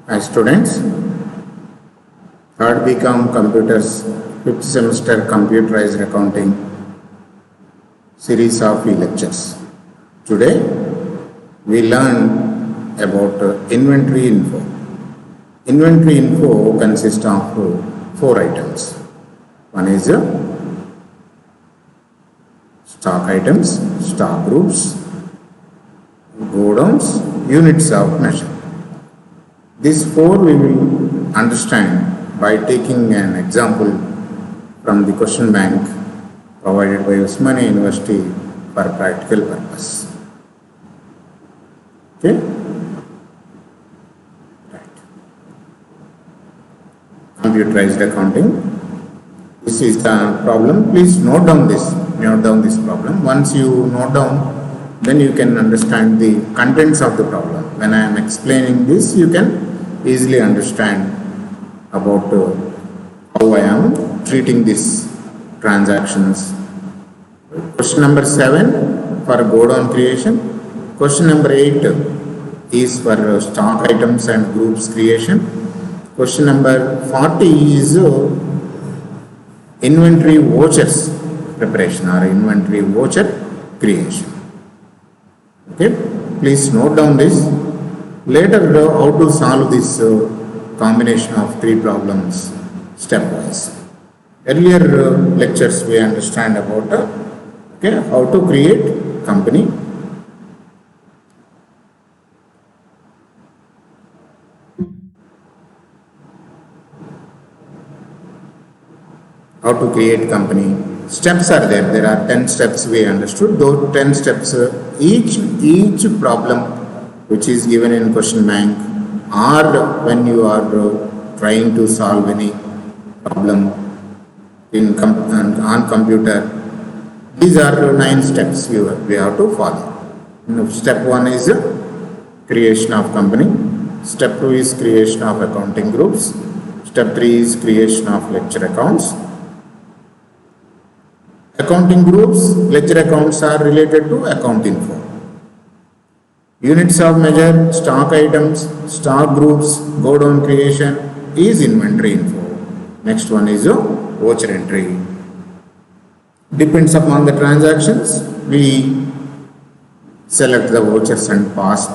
Hi students, third BCom Computers, 5th semester Computerized Accounting series of lectures. Today we learn about inventory info. Inventory info consists of 4 items. One is stock items, stock groups, godowns, units of measure. These 4 we will understand by taking an example from the question bank provided by Usmania University for practical purpose. Okay? Right. Computerized accounting. This is the problem. Please note down this problem. Once you note down, then you can understand the contents of the problem. When I am explaining this, you can easily understand about how I am treating these transactions. Question number 7 for godown creation. Question number 8 is for stock items and groups creation. Question number 40 is inventory vouchers preparation or inventory voucher creation. Okay, please note down this. Later, how to solve this combination of 3 problems stepwise. Earlier lectures we understand about how to create company. How to create company. Steps are there. There are 10 steps we understood. Those 10 steps, each problem which is given in question bank or when you are trying to solve any problem on computer, these are 9 steps we have to follow. Step 1 is creation of company. Step 2 is creation of accounting groups. Step 3 is creation of ledger accounts. Accounting groups, ledger accounts are related to account info. Units of measure, stock items, stock groups, godown creation is inventory info. Next one is voucher entry. Depends upon the transactions, we select the vouchers and pass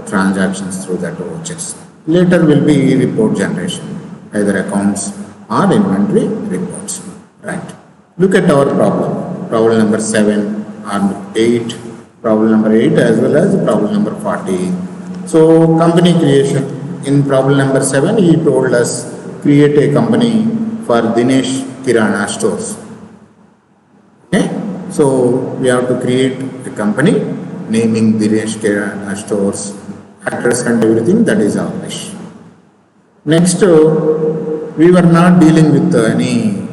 transactions through that vouchers. Later will be report generation, either accounts or inventory reports. Right. Look at our problem. Problem number 7 or 8. Problem number 8 as well as problem number 40. So company creation. In problem number 7, he told us create a company for Dinesh Kirana stores. Okay. So we have to create a company naming Dinesh Kirana stores, address and everything, that is our wish. Next, we were not dealing with any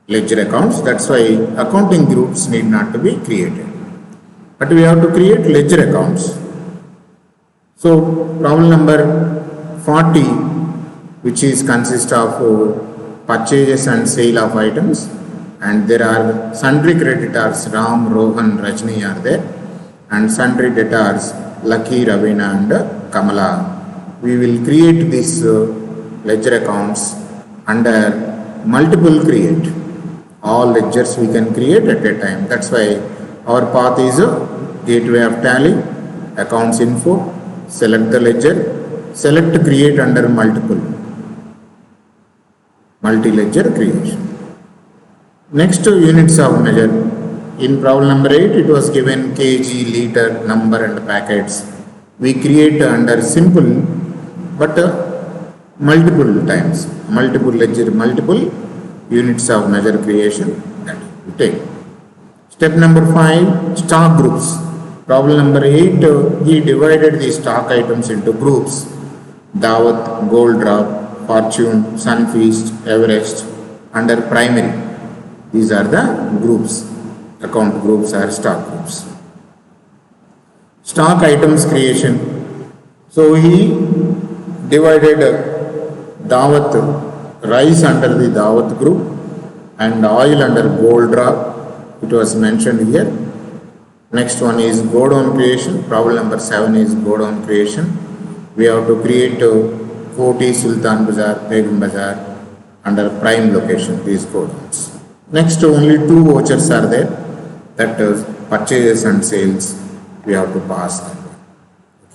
ledger accounts. That's why accounting groups need not to be created. But we have to create ledger accounts. So problem number 40, which is consist of purchases and sale of items, and there are sundry creditors Ram, Rohan, Rajni are there, and sundry debtors Lucky, Ravina and Kamala. We will create these ledger accounts under multiple create. All ledgers we can create at a time. That's why our path is gateway of tally, accounts info, select the ledger, select create under multi-ledger creation. Next, units of measure. In problem number 8, it was given kg, liter, number and packets. We create under simple but multiple times, multiple ledger, multiple units of measure creation that we take. Step number 5, stock groups. Problem number 8, he divided the stock items into groups. Dawat, Gold Drop, Fortune, Sunfeast, Everest under primary. These are the groups. Account groups are stock groups. Stock items creation. So he divided Dawat rice under the Dawat group and oil under Gold Drop. It was mentioned here. Next one is godown creation. Problem number 7 is godown creation. We have to create Koti, Sultan Bazaar, Begum Bazaar under prime location, these godowns. Next, only two vouchers are there, that is purchases and sales. We have to pass that one.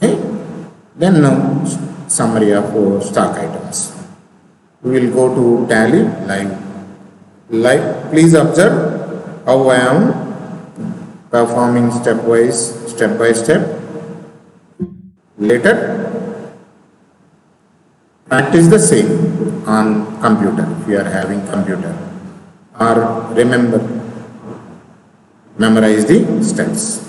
Okay. Then summary of stock items. We will go to tally live. Please observe how I am performing step by step. Later, practice the same on computer if you are having computer, or memorize the steps.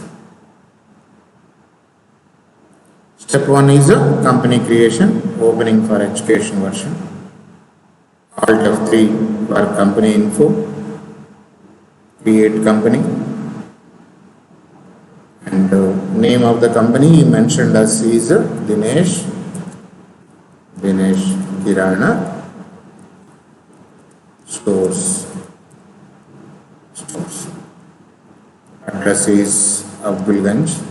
Step 1 is a company creation, opening for education version. Alt F3 for company info, create company, and name of the company mentioned as is Dinesh Kirana Stores. Address is Abdulganj.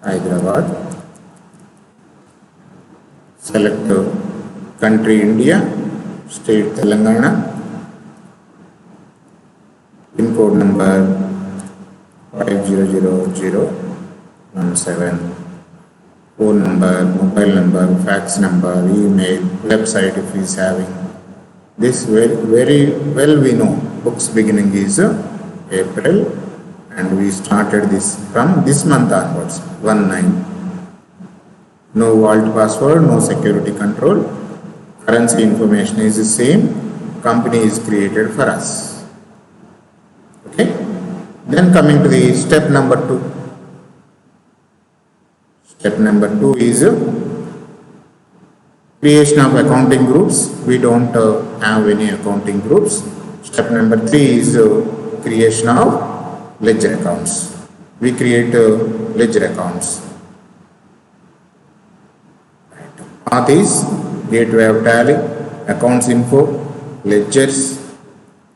Hyderabad. Select country India, state Telangana, pin code number 500017, phone number, mobile number, fax number, email, website if he is having. This very well we know. Books beginning is April, and we started this from this month onwards, 1/9. No vault password, no security control. Currency information is the same. Company is created for us. Okay. Then coming to the step number 2. Step number 2 is creation of accounting groups. We don't have any accounting groups. Step number 3 is creation of ledger accounts. We create ledger accounts. Path is gateway of tally, accounts info, ledgers,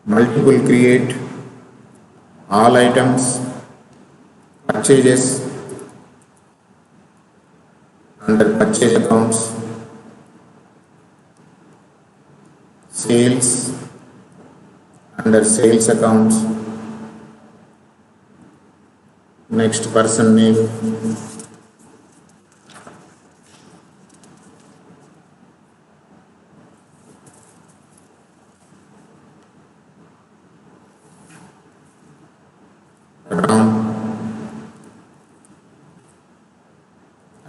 multiple create, all items, purchases, under purchase accounts, sales, under sales accounts, next person name,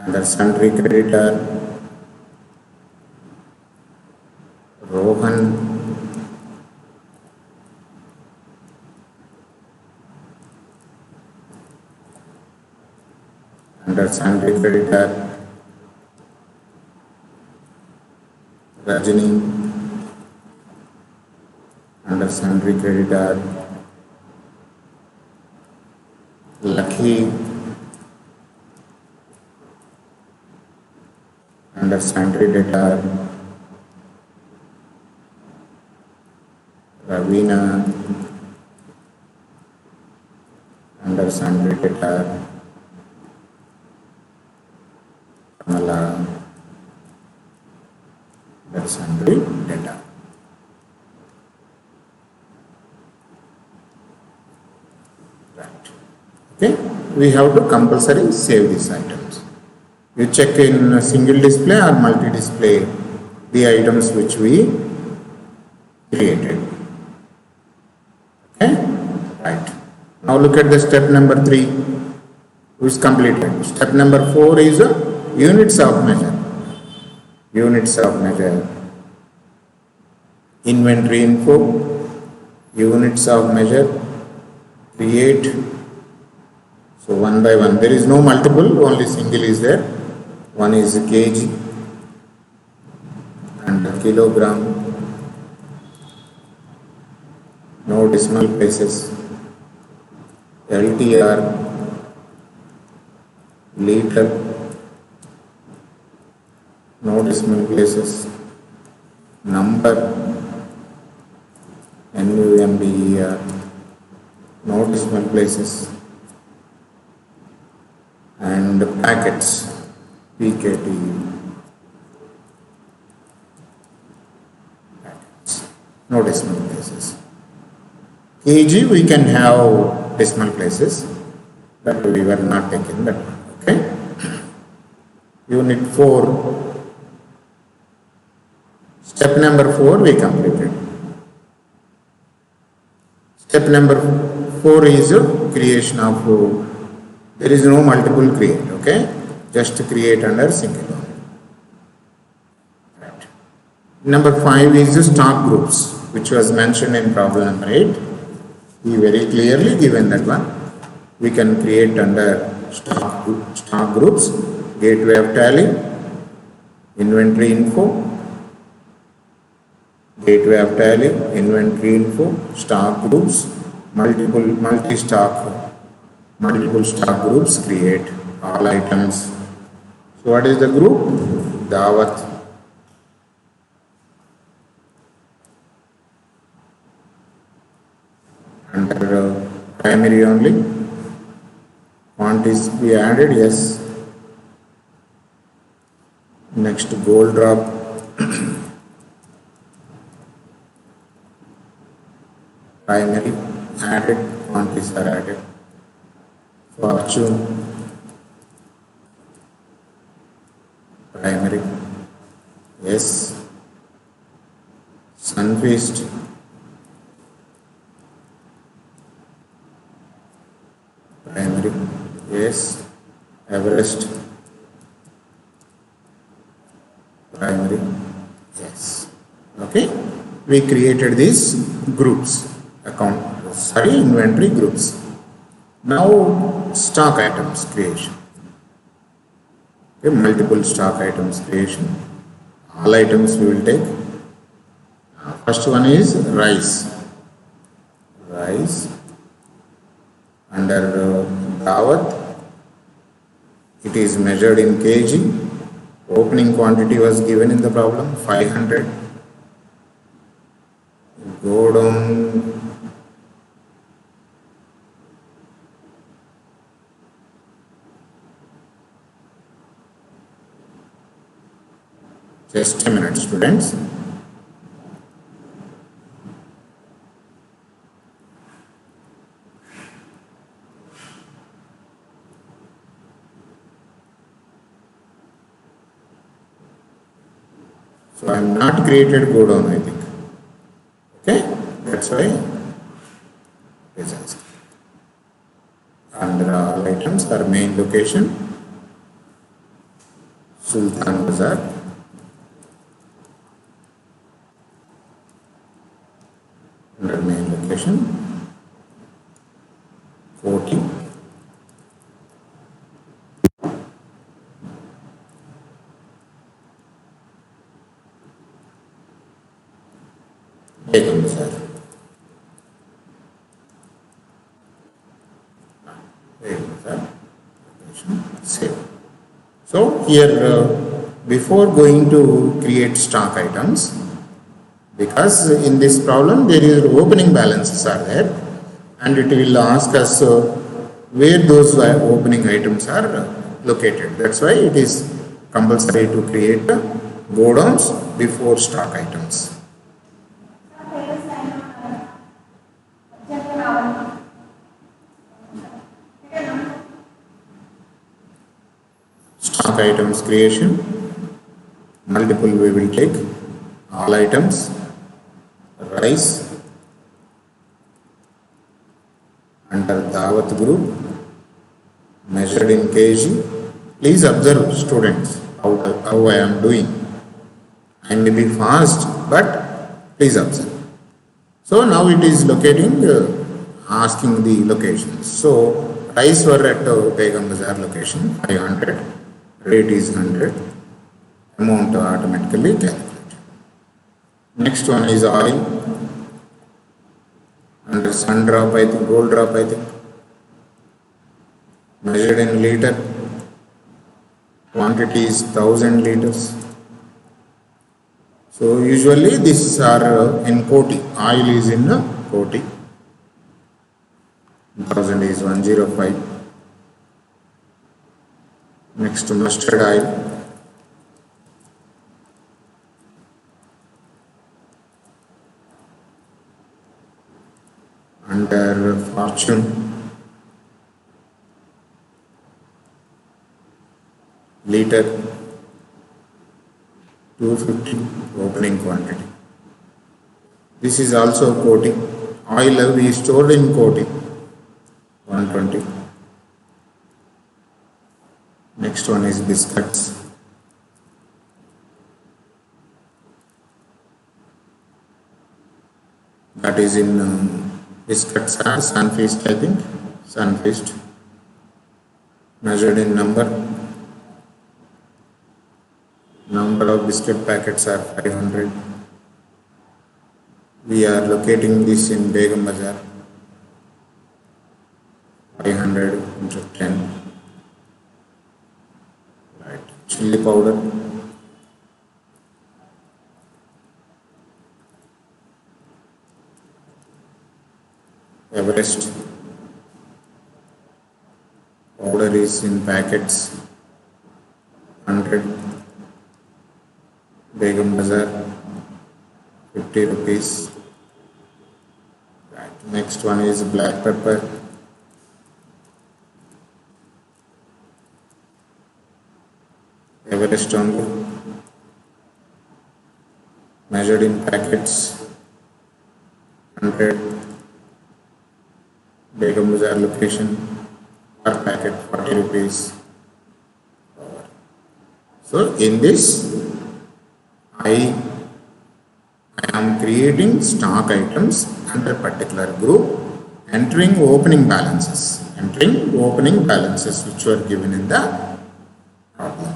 under sundry creditor, Rohan, under sundry creditor, Rajini, under sundry creditor, Lucky, under sundry debtor, Ravina, under sundry debtor, Kamala, under sundry debtor. Right. Okay, we have to compulsory save these items. You check in a single display or multi-display the items which we created. Okay, right. Now look at the step number 3, which is completed. Step number 4 is units of measure. Units of measure. Inventory info, units of measure, create. So one by one, there is no multiple, only single is there. One is kg and kilogram, no decimal places, LTR, liter, no decimal places, number, NUMBER, no decimal places, and packets, PKT, packets, no decimal places. KG we can have decimal places, but we were not taking that one. Okay. Unit 4, step number 4 we completed. Step number 4 is creation of, there is no multiple create, okay, just create under single one. Right. Number 5 is stock groups, which was mentioned in problem number 8. He very clearly given that one. We can create under stock groups, gateway of tally, inventory info, gateway of tally, inventory info, stock groups, multiple stock groups, create all items. So what is the group? Dawat. Under primary only. Quantities we added, yes. Next, gold drop. Primary added, quantities are added. Fortune, primary, yes. Sunfeast, primary, yes. Everest, primary, yes. Okay, we created these groups, inventory groups. Now stock items creation. Okay, multiple stock items creation. All items we will take. First one is rice. Rice under Dawat. It is measured in kg. Opening quantity was given in the problem 500. Go down. Just a minute, students. So I am not created go down, I think. Okay, that's why it is asked. Under all items, our main location, Sultan Bazaar. Under main location, 40. Begum Bazaar. Begum Bazaar. Save. So here, before going to create stock items, because in this problem there is opening balances are there, and it will ask us where those opening items are located. That's why it is compulsory to create go downs before stock items. Stock items creation, multiple we will take, all items, rice, under Dawat group, measured in kg. Please observe, students, how I am doing. I may be fast, but please observe. So now it is locating, asking the locations. So rice were at Begum Bazaar location, 500, rate is 100, amount automatically calculated. Next one is oil, under sun drop, I think, gold drop, I think, measured in liter, quantity is 1000 liters. So usually these are in Koti. Oil is in Koti. 1000 is 105. Next mustard oil. Under Fortune. Liter 250 opening quantity. This is also Koti. Oil we stored in Koti 120. Next one is biscuits. That is in biscuits are Sunfeast, I think. Sunfeast. Measured in number. Number of biscuit packets are 500. We are locating this in Begum Bazaar. 500 into 10. Right. Chili powder. Everest. Powder is in packets. 100. Begum Bazaar, 50 rupees. Right. Next one is black pepper. Everest only. Measured in packets. 100. Begum Bazaar location. Per packet 40 rupees. So in this I am creating stock items under particular group, entering opening balances which were given in the problem.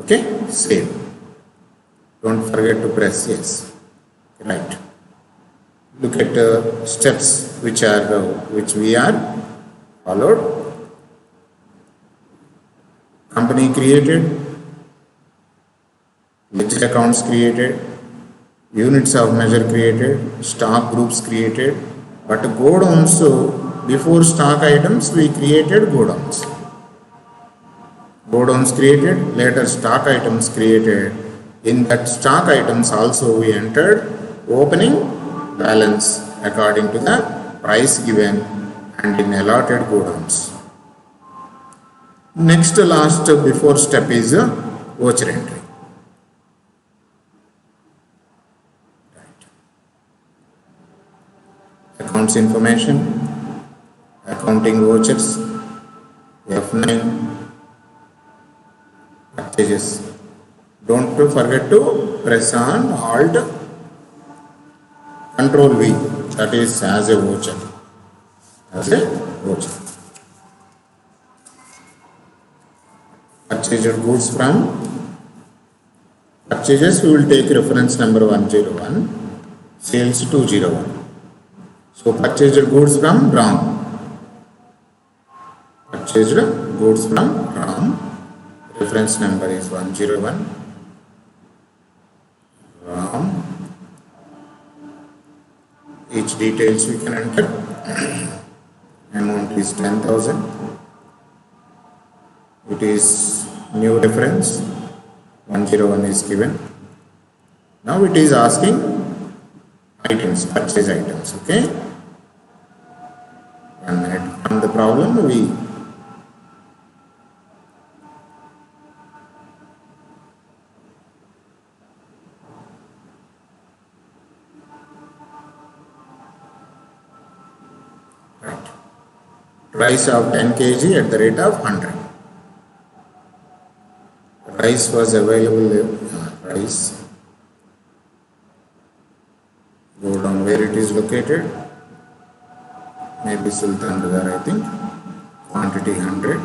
Okay, save. Don't forget to press yes. Right. Look at steps which we are followed. Company created. Ledger accounts created, units of measure created, stock groups created, but godowns, before stock items we created godowns. Godowns created, later stock items created. In that stock items also we entered opening balance according to the price given and in allotted godowns. Next last before step is voucher entry. Accounts information, accounting vouchers, F9, purchases. Don't forget to press on Alt Control V, that is as a voucher. Purchased goods from purchases, we will take reference number 101, sales 201. So purchased goods from Ram. Purchased goods from Ram. Reference number is 101. Ram. Each details we can enter. Amount is 10,000. It is new reference. 101 is given. Now it is asking items, purchase items. Okay. 1 minute. From the problem we rice of 10 kg at the rate of 100. Rice was available. Rice. Go down where it is located. Maybe Sultan Bazaar, I think. Quantity 100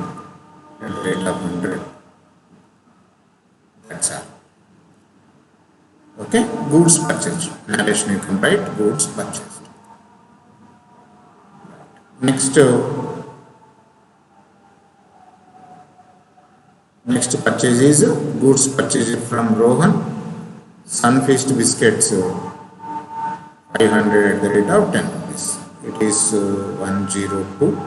at the rate of 100. That's all. Okay. Goods purchased. Narration you can write goods purchased. Next purchase is goods purchased from Rohan Sunfeast biscuits 500 at the rate of 10 rupees. It is 102.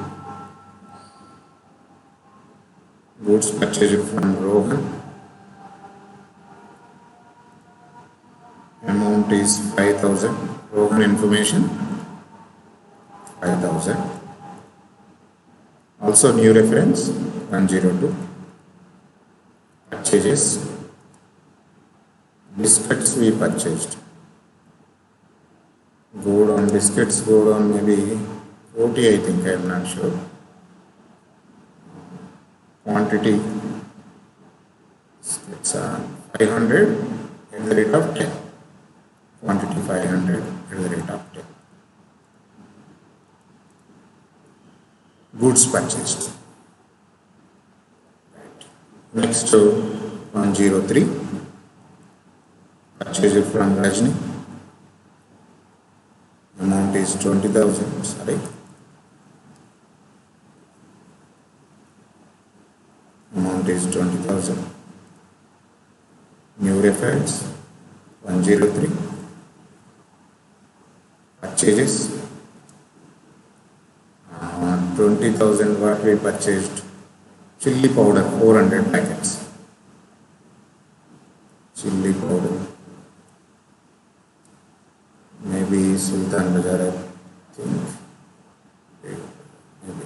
Goods purchased from Rohan. Amount is 5,000. Rohan information 5,000. Also new reference 102. Purchases. Biscuits we purchased. Go down biscuits, go down maybe 40, I think, I am not sure. Quantity biscuits are 500 at the rate of 10. Quantity 500 at the rate of 10. Goods purchased. Right. Next to 103. Purchased from Rajni. Amount is 20,000. Sorry. Amount is 20,000. New reference 103. Purchases 20,000. What we purchased? Chilli powder 400 packets. Chilli powder. Maybe Sultan Bazaar, I think. Maybe.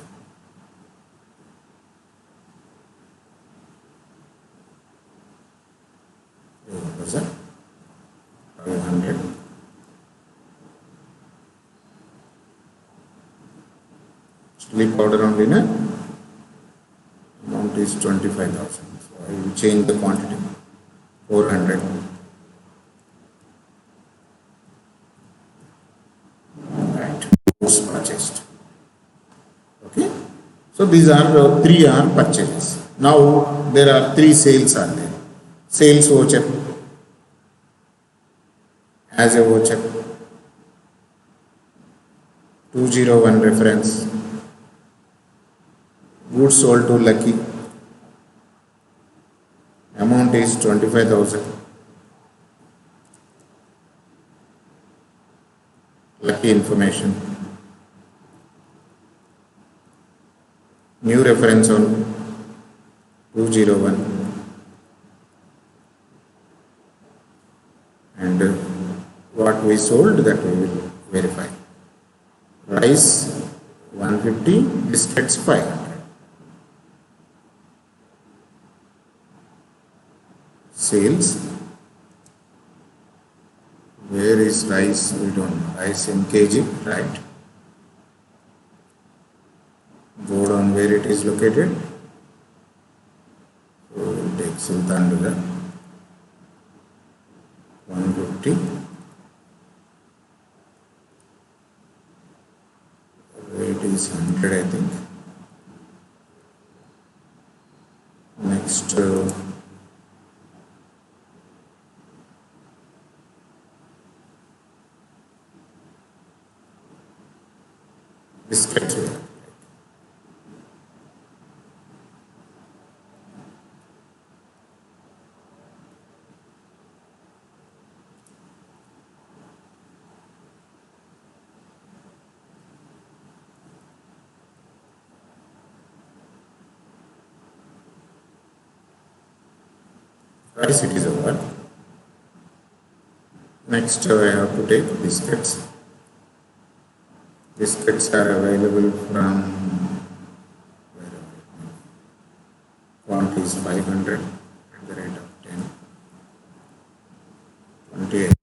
Bazaar 500. Chilli powder only, na? Amount is 25,000. So I will change the quantity 400. Right. Goods purchased. Okay. So these are three are purchases. Now there are three sales are there. Sales voucher as a voucher. 201 reference. Goods sold to Lucky. Amount is 25,000. Lucky information. New reference on 201. And what we sold, that we will verify. Rice 150, biscuits 500. Sales. Where is rice? We don't know. Rice in kg, right? Go down where it is located. So we'll take Sultan Bazaar 150. Weight is 100, I think. Next. Biscuits. Rice it is over. Next I have to take biscuits. Biscuits are available from quantity is 500 at the rate of 10. 28.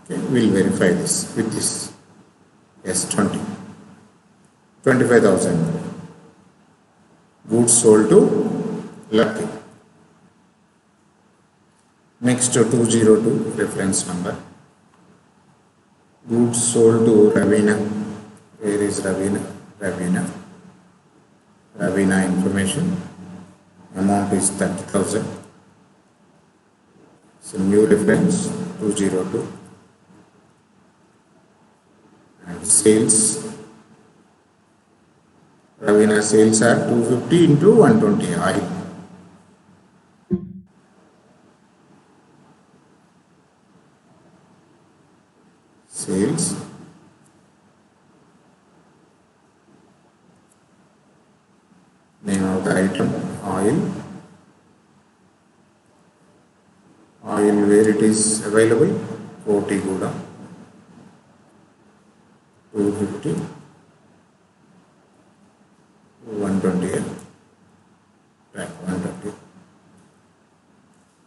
Okay, we'll verify this with this. Yes, 20. 25,000. Goods sold to Lucky. Next 202 reference number. Goods sold to Ravina. Where is Ravina? Ravina information. Amount is 30,000. So new reference 202. And sales Ravina sales are 250 into 120 oil. Sales name of the item oil. Oil where it is available 40 Gouda 250 120 right 120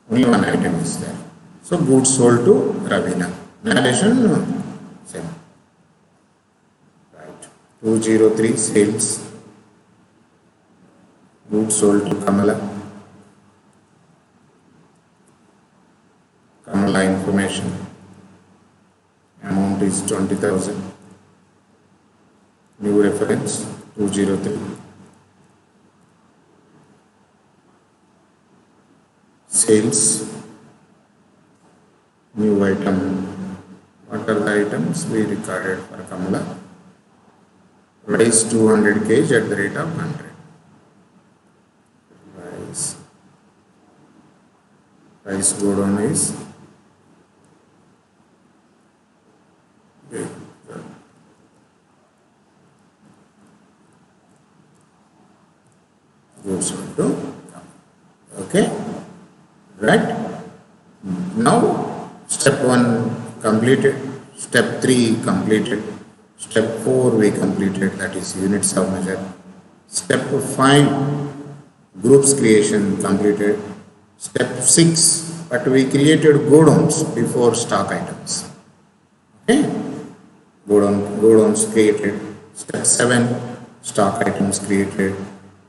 only one item is there. So goods sold to Ravina. Narration same. Right. 203 sales. Goods sold to Kamala. Kamala information. Amount is 20,000. New reference 203. Sales. New item. What are the items we recorded for Kamala? Rice 200 kg at the rate of 100. Rice go down is goes to okay, right? Now step 1 completed, step 3 completed, step 4 we completed, that is units of measure. Step 5 groups creation completed. Step 6, but we created godowns before stock items. Okay, godowns created. Step 7, stock items created.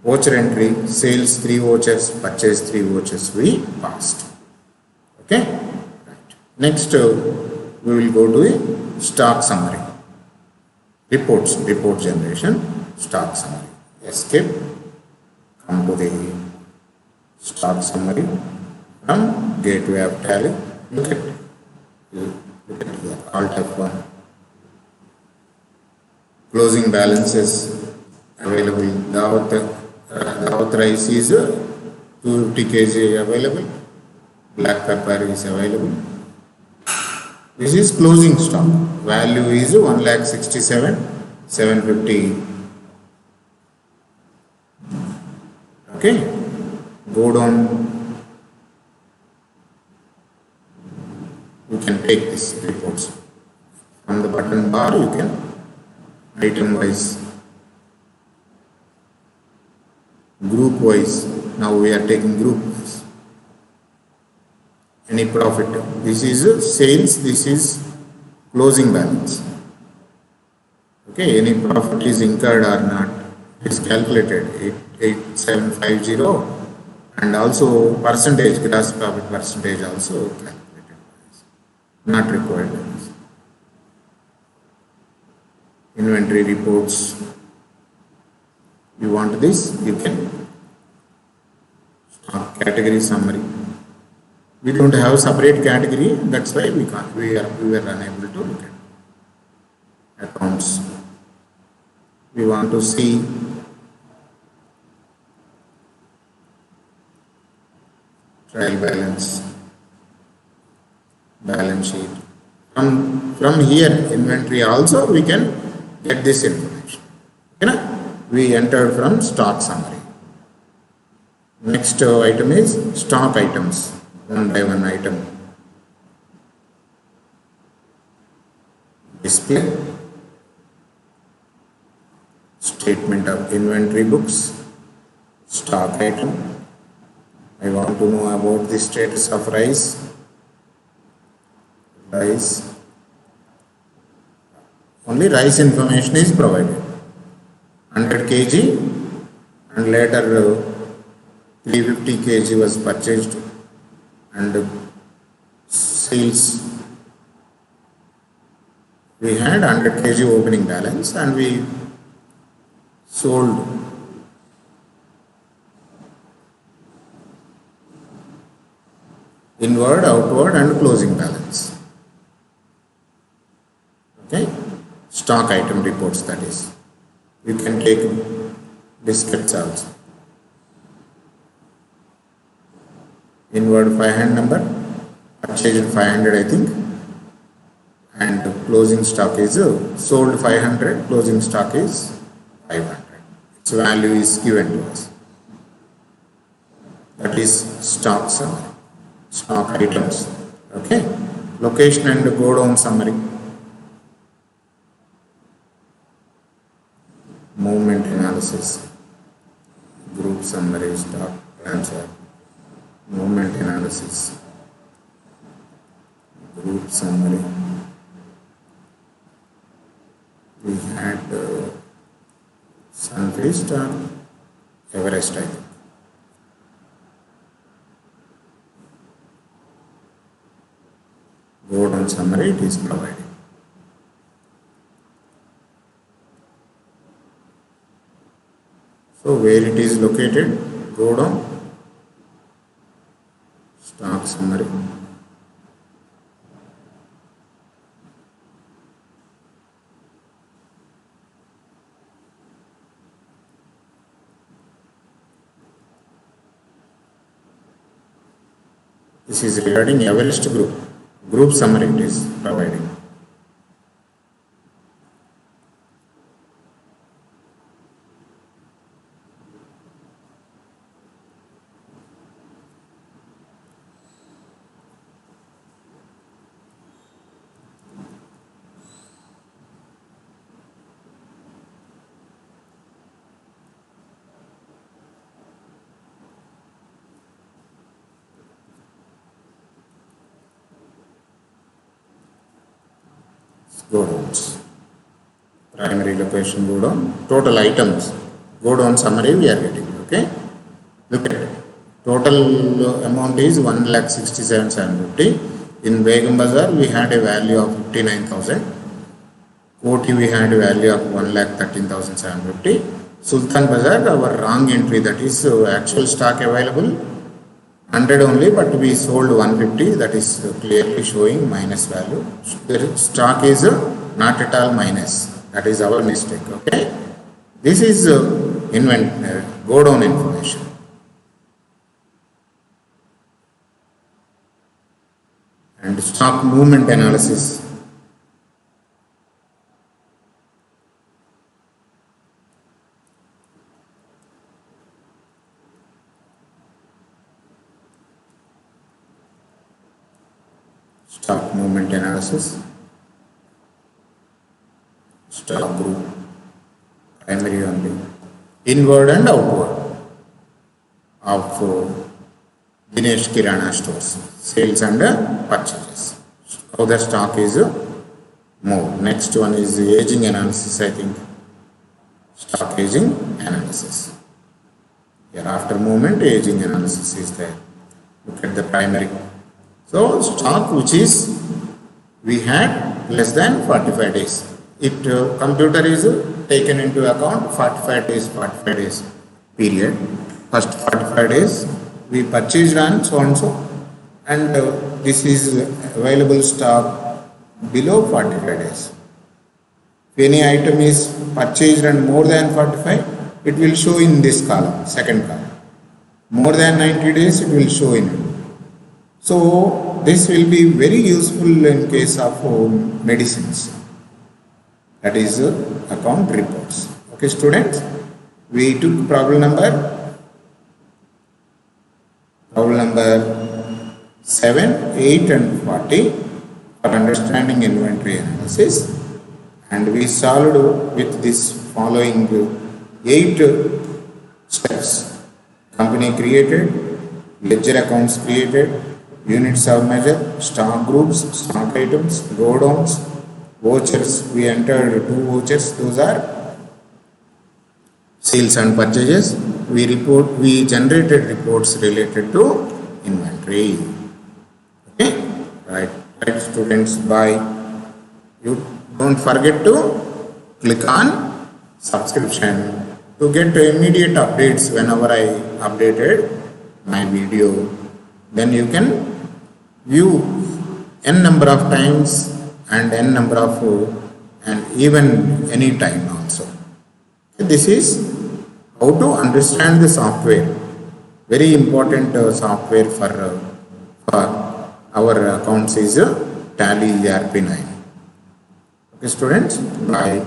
Voucher entry, sales 3 vouchers, purchase 3 vouchers we passed. Okay, right. Next we will go to the stock summary. Reports, report generation, stock summary. Escape, come to the stock summary from gateway of tally. Look at here, Alt F1. Closing balances available. The rice is 250 kg available. Black pepper is available. This is closing stock. Value is 1,67,750. Okay. Go down, you can take this reports from the button bar. You can item wise, group wise. Now we are taking group wise. Any profit, this is sales, this is closing balance. Okay, any profit is incurred or not, it is calculated 8750. And also percentage, gross profit percentage also calculated. Not required. Inventory reports. You want this, you can. Stock category summary. We don't have separate category, that's why we can't. We were unable to look at accounts. We want to see trial balance, balance sheet. From here, inventory also we can get this information. Okay, we entered from stock summary. Next item is stock items, one by one item. Display, statement of inventory books, stock item. I want to know about the status of rice. Rice. Only rice information is provided. 100 kg and later 350 kg was purchased and sales. We had 100 kg opening balance and we sold inward, outward and closing balance. Okay, stock item reports, that is. You can take biscuits also. Inward 500 number, purchased 500 I think, and closing stock is sold 500, closing stock is 500. Its value is given to us. That is stock summary, stock items. Okay, location and go down summary, movement analysis, group summary, stock transfer, movement analysis, group summary. We had Sunfeast or Everest, I think. Go down summary, it is provided. So where it is located, go down, stock summary. This is regarding Everest group. Group summary it is providing. Go down. Primary location go down. Total items go down summary we are getting. Okay. Look at it. Total amount is 1,67,750. In Begum Bazaar we had a value of 59,000. Koti we had a value of 1,13,750. Sultan Bazaar our wrong entry, that is actual stock available 100 only, but we sold 150, that is clearly showing minus value. The stock is not at all minus, that is our mistake. Okay, this is go down information. And stock movement analysis. Stock movement analysis, stock group, primary only, inward and outward of Dinesh Kirana stores, sales and purchases. How the stock is moved. Next one is aging analysis, I think. Stock aging analysis. Here after movement, aging analysis is there. Look at the primary. So stock which is we had less than 45 days. It computer is taken into account 45 days period. First 45 days we purchased and so and so, and this is available stock below 45 days. If any item is purchased and more than 45, it will show in this column, second column. More than 90 days, it will show in it. So this will be very useful in case of medicines, that is account reports. Okay students, we took problem number 7, 8 and 40 for understanding inventory analysis, and we solved with this following 8 steps. Company created, ledger accounts created, units of measure, stock groups, stock items, go downs, vouchers. We entered 2 vouchers, those are sales and purchases. We generated reports related to inventory. Okay, right students, bye. You don't forget to click on subscription to get immediate updates whenever I updated my video. Then you can view n number of times and n number of and even any time also. This is how to understand the software. Very important software for our accounts is Tally ERP9. Okay, students, bye.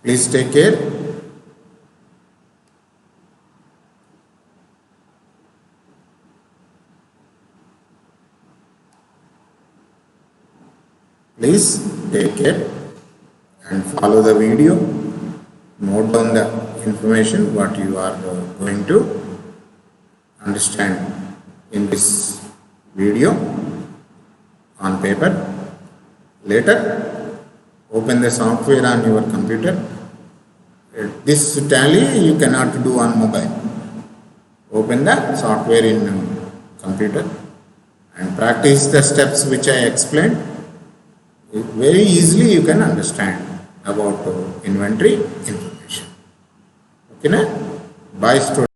Please take care. Please take care and follow the video. Note down the information what you are going to understand in this video on paper. Later, open the software on your computer. This Tally you cannot do on mobile. Open the software in computer and practice the steps which I explained. Very easily you can understand about inventory information. Okay, na? Bye, students.